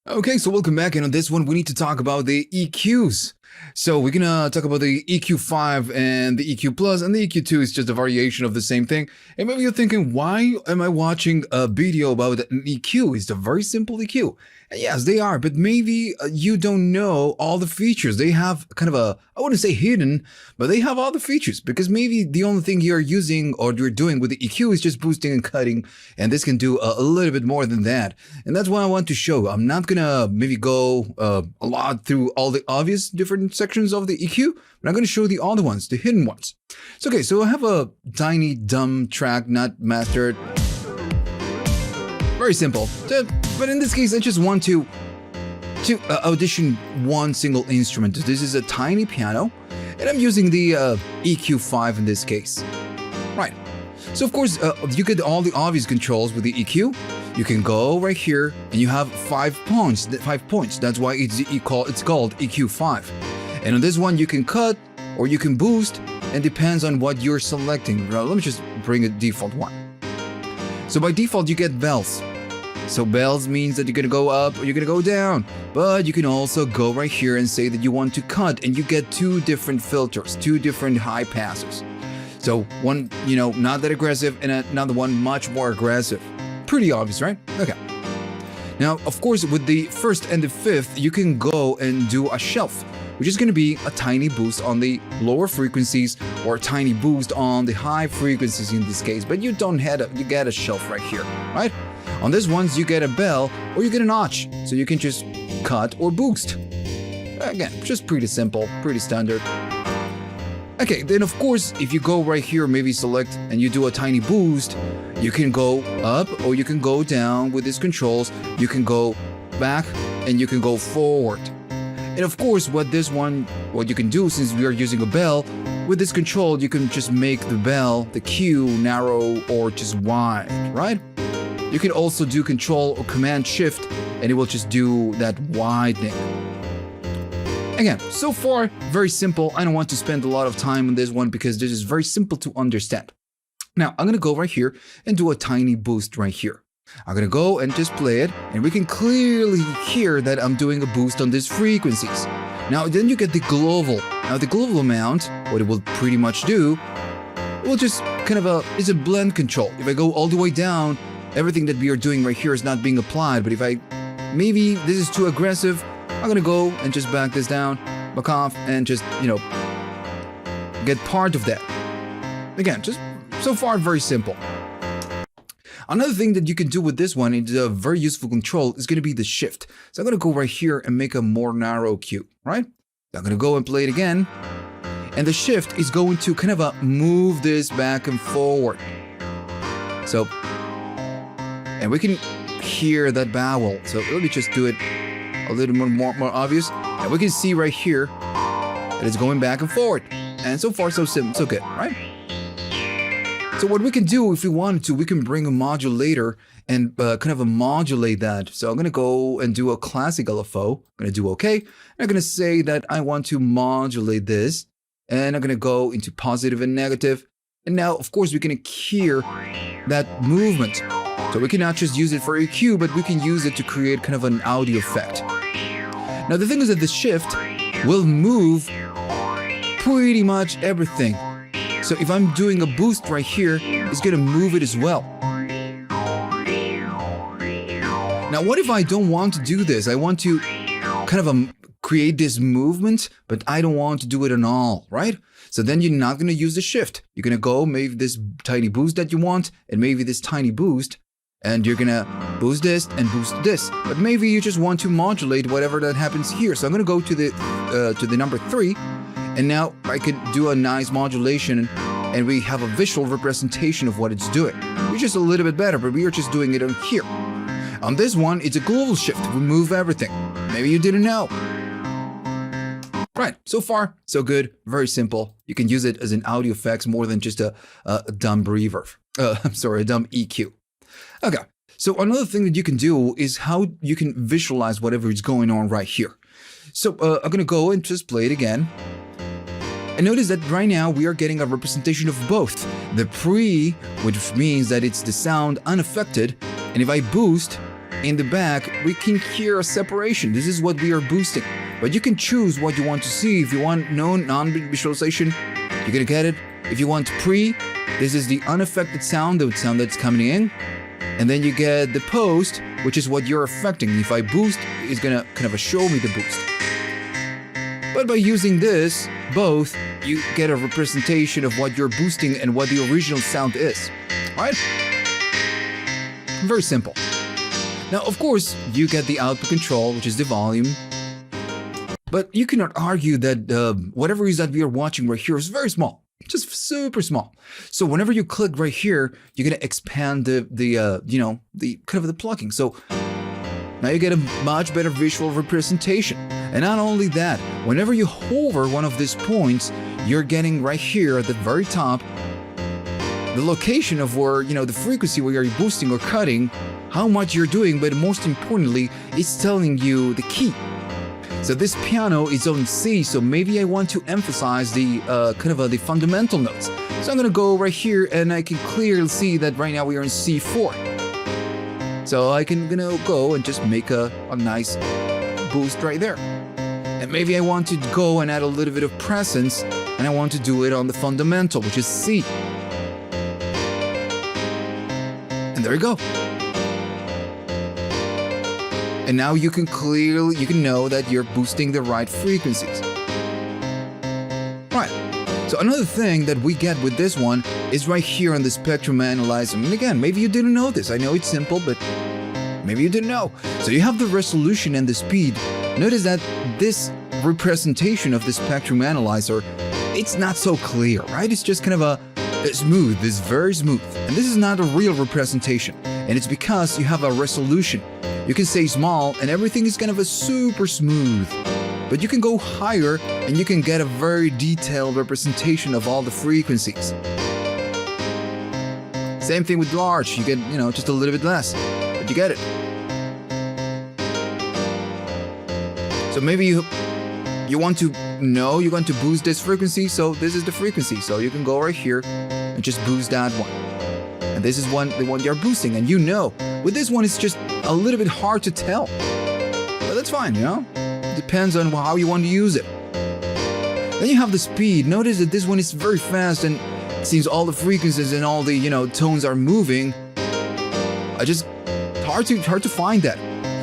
Okay, so welcome back, and on this one we need to talk about the EQs. So we're gonna talk about the EQ5 and the EQ Plus, and the EQ2 is just a variation of the same thing. And maybe you're thinking, why am I watching a video about an EQ? It's a very simple EQ. And yes, they are, but maybe you don't know all the features. They have kind of a, I wouldn't say hidden, but they have all the features, because maybe the only thing you're using or you're doing with the EQ is just boosting and cutting, and this can do a little bit more than that. And that's what I want to show. I'm not gonna maybe go a lot through all the obvious different sections of the EQ, but I'm gonna show the other ones, the hidden ones. So okay, so I have a tiny dumb track not mastered. Very simple. But in this case, I just want to audition one single instrument. This is a tiny piano, and I'm using the EQ5 in this case. Right. So of course, you get all the obvious controls with the EQ. You can go right here, and you have 5 points. 5 points. That's why it's called EQ5. And on this one, you can cut or you can boost, and depends on what you're selecting. Now, let me just bring a default one. So by default, you get bells. So bells means that you're gonna go up or you're gonna go down. But you can also go right here and say that you want to cut, and you get 2 different filters, 2 different high passes. So one, not that aggressive, and another one much more aggressive. Pretty obvious, right? Okay. Now, of course, with the first and the fifth, you can go and do a shelf, which is going to be a tiny boost on the lower frequencies or a tiny boost on the high frequencies in this case. But you don't have you get a shelf right here, right? On this ones, you get a bell or you get a notch, so you can just cut or boost. Again, just pretty simple, pretty standard. Okay, then of course, if you go right here, maybe select and you do a tiny boost, you can go up or you can go down with these controls. You can go back and you can go forward. And of course, what you can do, since we are using a bell, with this control, you can just make the bell, the Q, narrow or just wide, right? You can also do Control or Command Shift, and it will just do that widening. Again, so far, very simple. I don't want to spend a lot of time on this one because this is very simple to understand. Now, I'm going to go right here and do a tiny boost right here. I'm going to go and just play it, and we can clearly hear that I'm doing a boost on these frequencies. Now, then you get the global. Now, the global amount, what it will pretty much do, it will just kind of is a blend control. If I go all the way down, everything that we are doing right here is not being applied. But if maybe this is too aggressive, I'm going to go and just back this down, back off, and just, get part of that. Again, just so far, very simple. Another thing that you can do with this one, it's a very useful control, is going to be the shift. So I'm going to go right here and make a more narrow cue, right? I'm going to go and play it again. And the shift is going to kind of move this back and forward. So, and we can hear that vowel. So let me just do it a little more obvious. And we can see right here that it's going back and forward. And so far, so simple, so good, right? So what we can do, if we wanted to, we can bring a modulator and kind of modulate that. So I'm going to go and do a classic LFO. I'm going to do OK. And I'm going to say that I want to modulate this. And I'm going to go into positive and negative. And now, of course, we can hear that movement. So we cannot just use it for EQ, but we can use it to create kind of an audio effect. Now, the thing is that the shift will move pretty much everything. So if I'm doing a boost right here, it's going to move it as well. Now, what if I don't want to do this? I want to kind of create this movement, but I don't want to do it at all, right? So then you're not going to use the shift. You're going to go maybe this tiny boost that you want, and maybe this tiny boost, and you're going to boost this and boost this. But maybe you just want to modulate whatever that happens here. So I'm going to go to the number 3. And now I can do a nice modulation, and we have a visual representation of what it's doing. Which is a little bit better, but we are just doing it on here. On this one, it's a global shift. We move everything. Maybe you didn't know. Right, so far, so good. Very simple. You can use it as an audio effects more than just a dumb reverb. A dumb EQ. Okay, so another thing that you can do is how you can visualize whatever is going on right here. So I'm going to go and just play it again. And notice that right now we are getting a representation of both. The pre, which means that it's the sound unaffected, and if I boost, in the back, we can hear a separation. This is what we are boosting. But you can choose what you want to see. If you want non-visualization, you're gonna get it. If you want pre, this is the unaffected sound, the sound that's coming in. And then you get the post, which is what you're affecting. If I boost, it's gonna kind of show me the boost. But by using this, both, you get a representation of what you're boosting and what the original sound is. Right? Very simple. Now, of course, you get the output control, which is the volume. But you cannot argue that whatever it is that we are watching right here is very small. Just super small. So whenever you click right here, you're gonna expand the kind of the plugging. So now you get a much better visual representation. And not only that, whenever you hover one of these points, you're getting right here at the very top the location of where, the frequency where you're boosting or cutting, how much you're doing, but most importantly, it's telling you the key. So this piano is on C, so maybe I want to emphasize the the fundamental notes. So I'm gonna go right here and I can clearly see that right now we are in C4. So I can go and just make a nice boost right there. And maybe I want to go and add a little bit of presence, and I want to do it on the fundamental, which is C. And there you go. And now you can know that you're boosting the right frequencies. Right. So another thing that we get with this one is right here on the spectrum analyzer. And again, maybe you didn't know this. I know it's simple, but maybe you didn't know. So you have the resolution and the speed. Notice that this representation of the spectrum analyzer, it's not so clear, right? It's just kind of a smooth, it's very smooth. And this is not a real representation. And it's because you have a resolution. You can say small and everything is kind of a super smooth. But you can go higher and you can get a very detailed representation of all the frequencies. Same thing with large, you get, just a little bit less, but you get it. So maybe you want to boost this frequency, so this is the frequency. So you can go right here and just boost that one. And this is the one you're boosting, and with this one it's just a little bit hard to tell. But that's fine, It depends on how you want to use it. Then you have the speed. Notice that this one is very fast, and it seems all the frequencies and all the tones are moving. Hard to find that.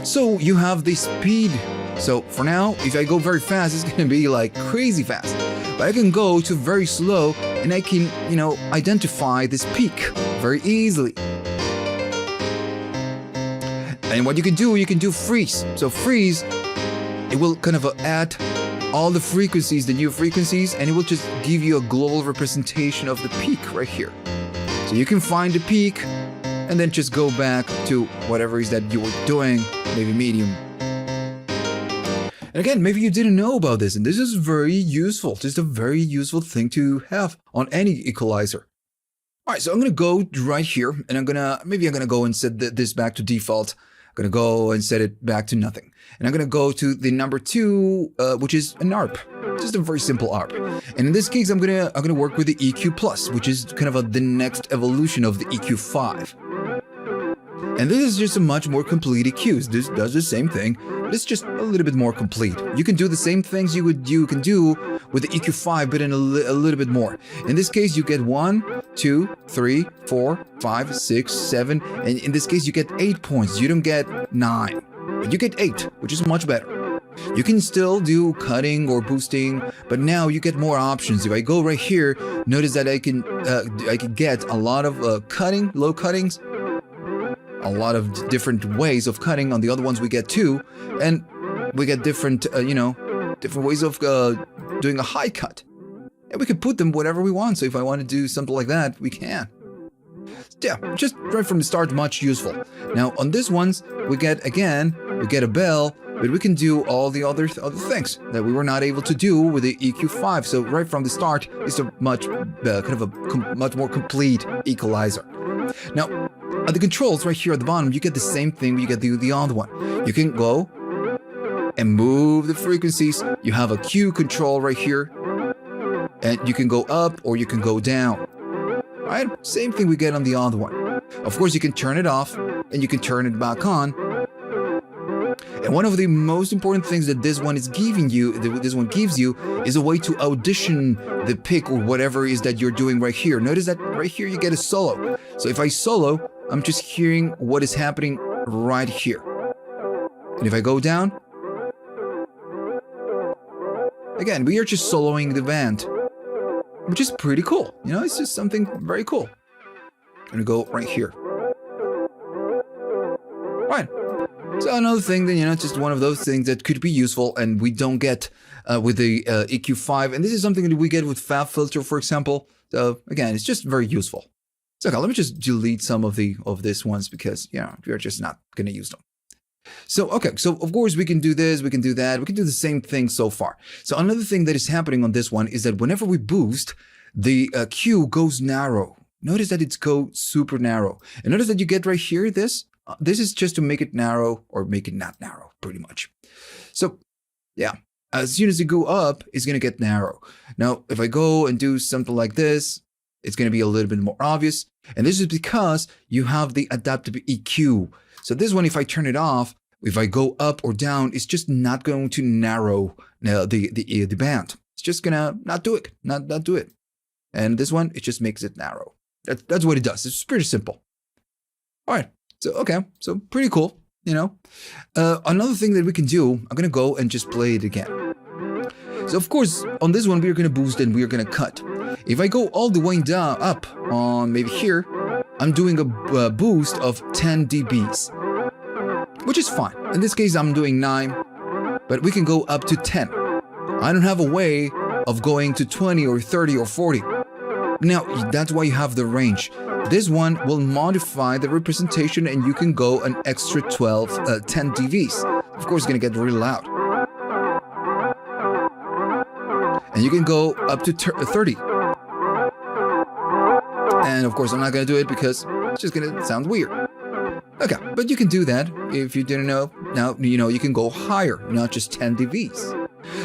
So you have the speed. So for now, if I go very fast, it's gonna be like crazy fast. But I can go to very slow, and I can identify this peak very easily. And what you can do freeze. So freeze, it will kind of add all the frequencies, the new frequencies, and it will just give you a global representation of the peak right here. So you can find the peak and then just go back to whatever it is that you were doing, maybe medium. And again, maybe you didn't know about this, and this is very useful. Just a very useful thing to have on any equalizer. All right, so I'm gonna go right here, and I'm gonna go and set this back to default. I'm gonna go and set it back to nothing. And I'm gonna go to the number 2, which is an ARP. Just a very simple ARP. And in this case, I'm gonna work with the EQ Plus, which is kind of the next evolution of the EQ 5. And this is just a much more complete EQ. This does the same thing, but it's just a little bit more complete. You can do the same things you can do with the EQ 5, but in a little bit more. In this case, you get 1, 2, 3, 4, 5, 6, 7, and in this case, you get 8 points. You don't get 9, but you get 8, which is much better. You can still do cutting or boosting, but now you get more options. If I go right here, notice that I can get a lot of cutting, low cuttings, a lot of different ways of cutting. On the other ones we get 2, and we get different different ways of doing a high cut, and we can put them whatever we want. So if I want to do something like that, we can. Yeah, just right from the start, much useful. Now on these ones we get a bell, but we can do all the other things that we were not able to do with the EQ 5. So right from the start, it's a much much more complete equalizer. Now, at the controls right here at the bottom, you get the same thing, but you get the other one. You can go and move the frequencies. You have a Q control right here, and you can go up or you can go down. Right? Same thing we get on the other one. Of course, you can turn it off and you can turn it back on, And one of the most important things that this one is giving you, this one gives you, is a way to audition the pick or whatever it is that you're doing right here. Notice that right here you get a solo. So if I solo, I'm just hearing what is happening right here. And if I go down, again, we are just soloing the band, which is pretty cool. You know, it's just something very cool. I'm gonna go right here. Right. So another thing that, you know, it's just one of those things that could be useful and we don't get with the EQ5. And this is something that we get with FabFilter, for example. So again, it's just very useful. So okay, let me just delete some of these ones because, yeah, we're just not going to use them. So, okay, so of course we can do this, we can do that, we can do the same thing so far. So another thing that is happening on this one is that whenever we boost, the Q goes narrow. Notice that it's go super narrow. And notice that you get right here, this is just to make it narrow or make it not narrow, pretty much. So, yeah, as soon as you go up, it's going to get narrow. Now, if I go and do something like this, it's going to be a little bit more obvious. And this is because you have the adaptive EQ. So this one, if I turn it off, if I go up or down, it's just not going to narrow the band. It's just going to not do it, not do it. And this one, it just makes it narrow. That's what it does. It's pretty simple. All right. So, okay, so pretty cool, you know. Another thing that we can do, I'm going to go and just play it again. So, of course, on this one, we're going to boost and we're going to cut. If I go all the way down, up on maybe here, I'm doing a boost of 10 dBs, which is fine. In this case, I'm doing 9, but we can go up to 10. I don't have a way of going to 20 or 30 or 40. Now, that's why you have the range. This one will modify the representation and you can go an extra 10 dBs. Of course, it's going to get really loud. And you can go up to 30. And of course, I'm not going to do it because it's just going to sound weird. Okay, but you can do that if you didn't know. Now, you know, you can go higher, not just 10 dBs.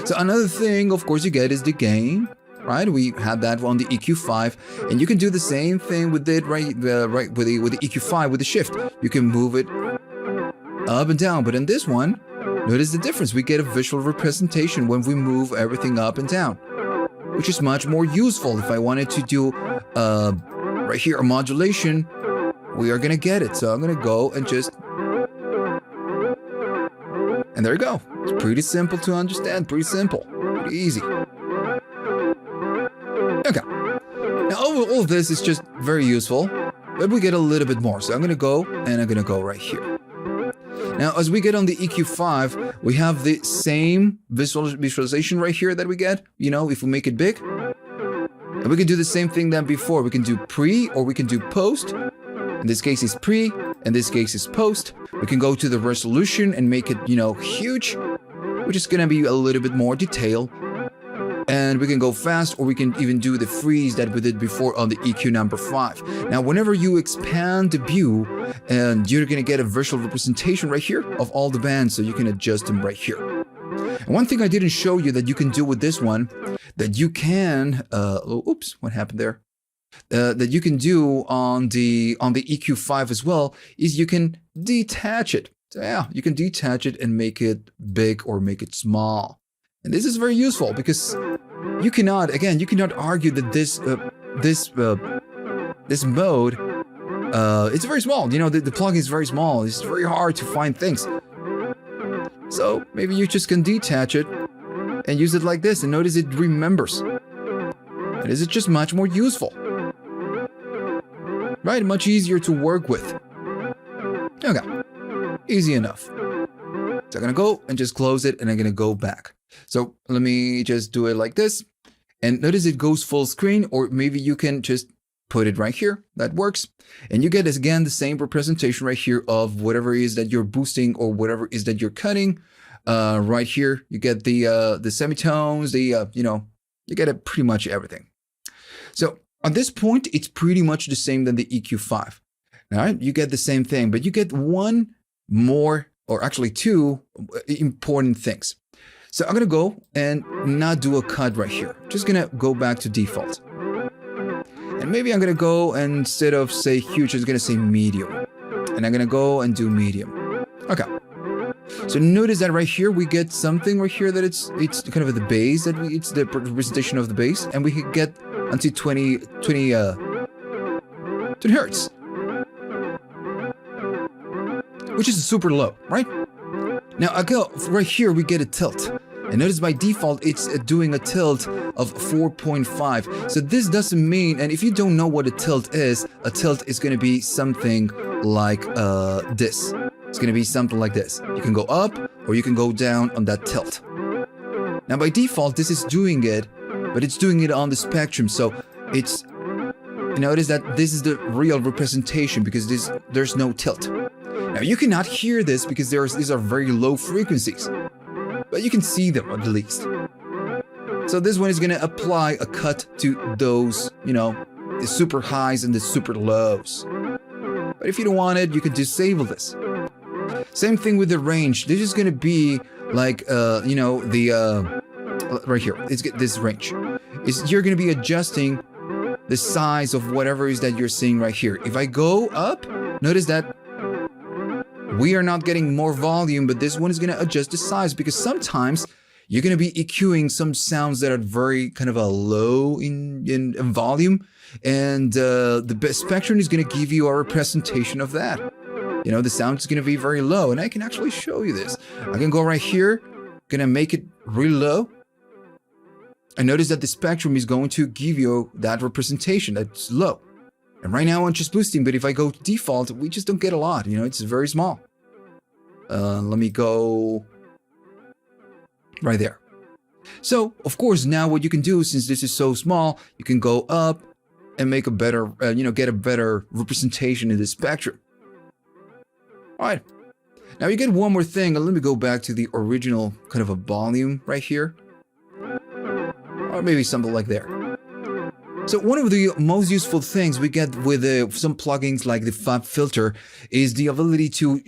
So another thing, of course, you get is the gain. Right, we had that on the EQ5, and you can do the same thing with it right with the EQ5 with the shift. You can move it up and down, but in this one, notice the difference. We get a visual representation when we move everything up and down, which is much more useful. If I wanted to do right here a modulation, we are gonna get it. So I'm gonna go and just, and there you go. It's pretty simple to understand. Pretty simple, pretty easy. Okay, now all of this is just very useful, but we get a little bit more. So I'm going to go, and I'm going to go right here. Now, as we get on the EQ5, we have the same visualization right here that we get, you know, if we make it big. And we can do the same thing than before. We can do pre or we can do post. In this case, it's pre. In this case, it's post. We can go to the resolution and make it, you know, huge, which is going to be a little bit more detail. And we can go fast, or we can even do the freeze that we did before on the EQ number 5. Now, whenever you expand the view, and you're going to get a visual representation right here of all the bands, so you can adjust them right here. And one thing I didn't show you that you can do with this one, that you can, oops, what happened there? That you can do on the EQ5 as well, is you can detach it. So yeah, you can detach it and make it big or make it small. And this is very useful because you cannot argue that this mode, it's very small. You know, the plugin is very small. It's very hard to find things. So maybe you just can detach it and use it like this, and notice it remembers. And this is just much more useful. Right? Much easier to work with. Okay. Easy enough. So I'm gonna go and just close it, and I'm gonna go back. So let me just do it like this. And notice it goes full screen, or maybe you can just put it right here. That works. And you get, again, the same representation right here of whatever it is that you're boosting or whatever it is that you're cutting. Right here, you get the semitones, you know, you get pretty much everything. So at this point, it's pretty much the same than the EQ5. All right, you get the same thing, but you get one more, or actually two important things. So I'm going to go and not do a cut right here. Just going to go back to default. And maybe I'm going to go, and instead of say huge, I'm going to say medium. And I'm going to go and do medium. Okay. So notice that right here we get something right here that it's kind of the bass that it's the representation of the bass, and we can get until 20 hertz, which is super low, right? Now I go right here, we get a tilt. And notice by default, it's doing a tilt of 4.5. So this doesn't mean, and if you don't know what a tilt is going to be something like this. It's going to be something like this. You can go up or you can go down on that tilt. Now by default, this is doing it, but it's doing it on the spectrum. So it's, notice that this is the real representation because there's no tilt. Now you cannot hear this because these are very low frequencies. But you can see them at least. So this one is going to apply a cut to those, the super highs and the super lows. But if you don't want it, you can disable this. Same thing with the range. This is going to be like, right here. It's this range. You're going to be adjusting the size of whatever it is that you're seeing right here. If I go up, notice that we are not getting more volume, but this one is going to adjust the size because sometimes you're going to be EQing some sounds that are very kind of a low in volume, and the spectrum is going to give you a representation of that. The sound is going to be very low, and I can actually show you this. I can go right here, going to make it really low, and notice that the spectrum is going to give you that representation that's low. And right now I'm just boosting, but if I go to default, we just don't get a lot, it's very small. Let me go right there. So, of course, now what you can do, since this is so small, you can go up and make a better, get a better representation in the spectrum. All right. Now you get one more thing. Let me go back to the original kind of a volume right here. Or maybe something like there. So one of the most useful things we get with some plugins like the Fab filter is the ability to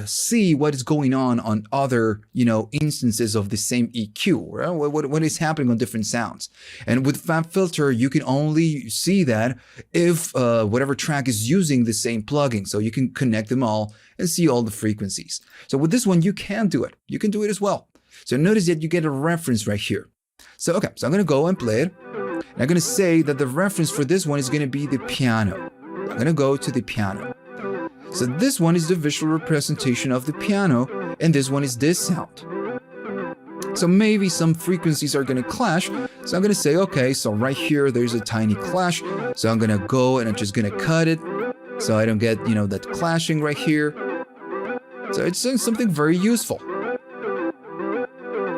see what is going on other, instances of the same EQ, right? What is happening on different sounds. And with Fab filter, you can only see that if whatever track is using the same plugin. So you can connect them all and see all the frequencies. So with this one, you can do it. You can do it as well. So notice that you get a reference right here. So, okay, so I'm going to go and play it. And I'm going to say that the reference for this one is going to be the piano. I'm going to go to the piano. So this one is the visual representation of the piano, and this one is this sound. So maybe some frequencies are going to clash. So I'm going to say, okay, so right here, there's a tiny clash. So I'm going to go and I'm just going to cut it so I don't get, that clashing right here. So it's something very useful.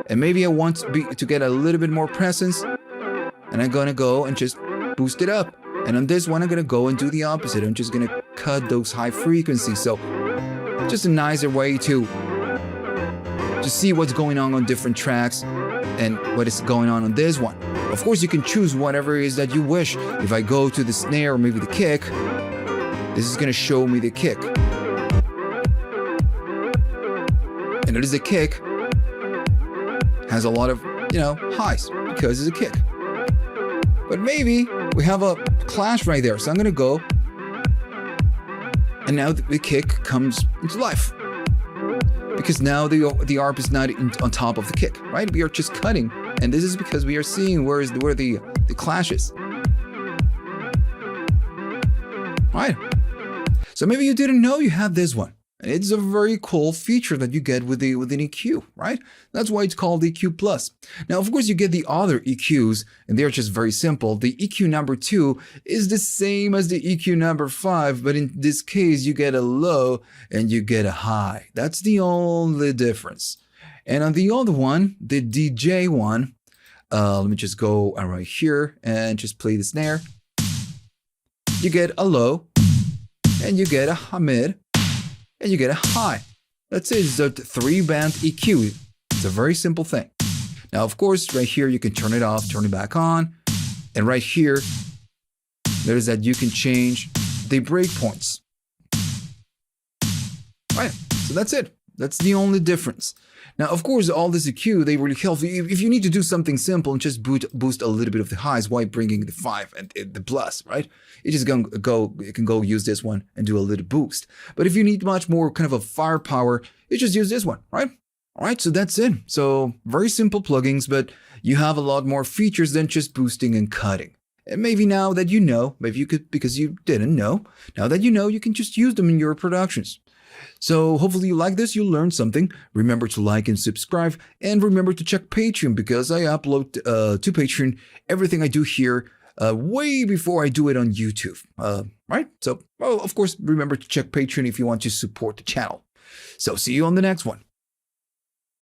And maybe I want to get a little bit more presence, and I'm going to go and just boost it up. And on this one, I'm going to go and do the opposite. I'm just going to cut those high frequencies. So just a nicer way to see what's going on different tracks and what is going on this one. Of course, you can choose whatever it is that you wish. If I go to the snare or maybe the kick, this is going to show me the kick. And notice the kick has a lot of, highs because it's a kick. But maybe we have a clash right there. So I'm going to go. And now the kick comes into life. Because now the ARP is not on top of the kick, right? We are just cutting. And this is because we are seeing where the clash is. Right? So maybe you didn't know you had this one. And it's a very cool feature that you get with an EQ, right? That's why it's called EQ+. Now, of course, you get the other EQs, and they're just very simple. The EQ number 2 is the same as the EQ number 5, but in this case, you get a low and you get a high. That's the only difference. And on the other one, the DJ one, let me just go right here and just play the snare. You get a low, and you get a mid, and you get a high. That's it. It's a 3-band EQ. It's a very simple thing. Now, of course, right here, you can turn it off, turn it back on. And right here, there's that you can change the breakpoints. Right. So that's it. That's the only difference. Now, of course, all this EQ, they really help. If you need to do something simple and just boost a little bit of the highs while bringing the 5 and the plus, right? You can go use this one and do a little boost. But if you need much more kind of a firepower, you just use this one, right? All right, so that's it. So very simple plugins, but you have a lot more features than just boosting and cutting. And maybe now that you know, maybe you could, because you didn't know, now that you know, you can just use them in your productions. So hopefully you like this, you learned something. Remember to like and subscribe, and remember to check Patreon, because I upload to Patreon everything I do here way before I do it on YouTube. Right? So, well, of course, remember to check Patreon if you want to support the channel. So see you on the next one.